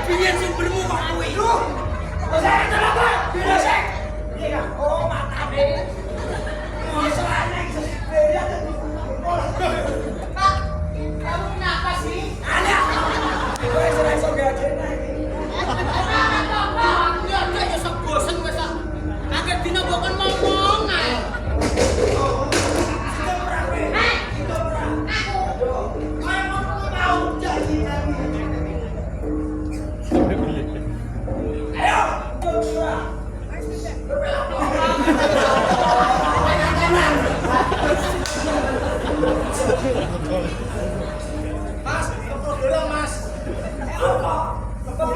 Biyen sumbermu kok kuwi. Saya kenapa? Bila saya. Iya, oh mata deh. Masa aneh beda Pak, kamu kenapa sih? Ada. Gue selesai gajian lagi. Apa-apa? Ya udah ya sok bosen wis ah. Kaget dina kok kon ngomong ae. Mas, kepul dulu mas. Apa? Kepul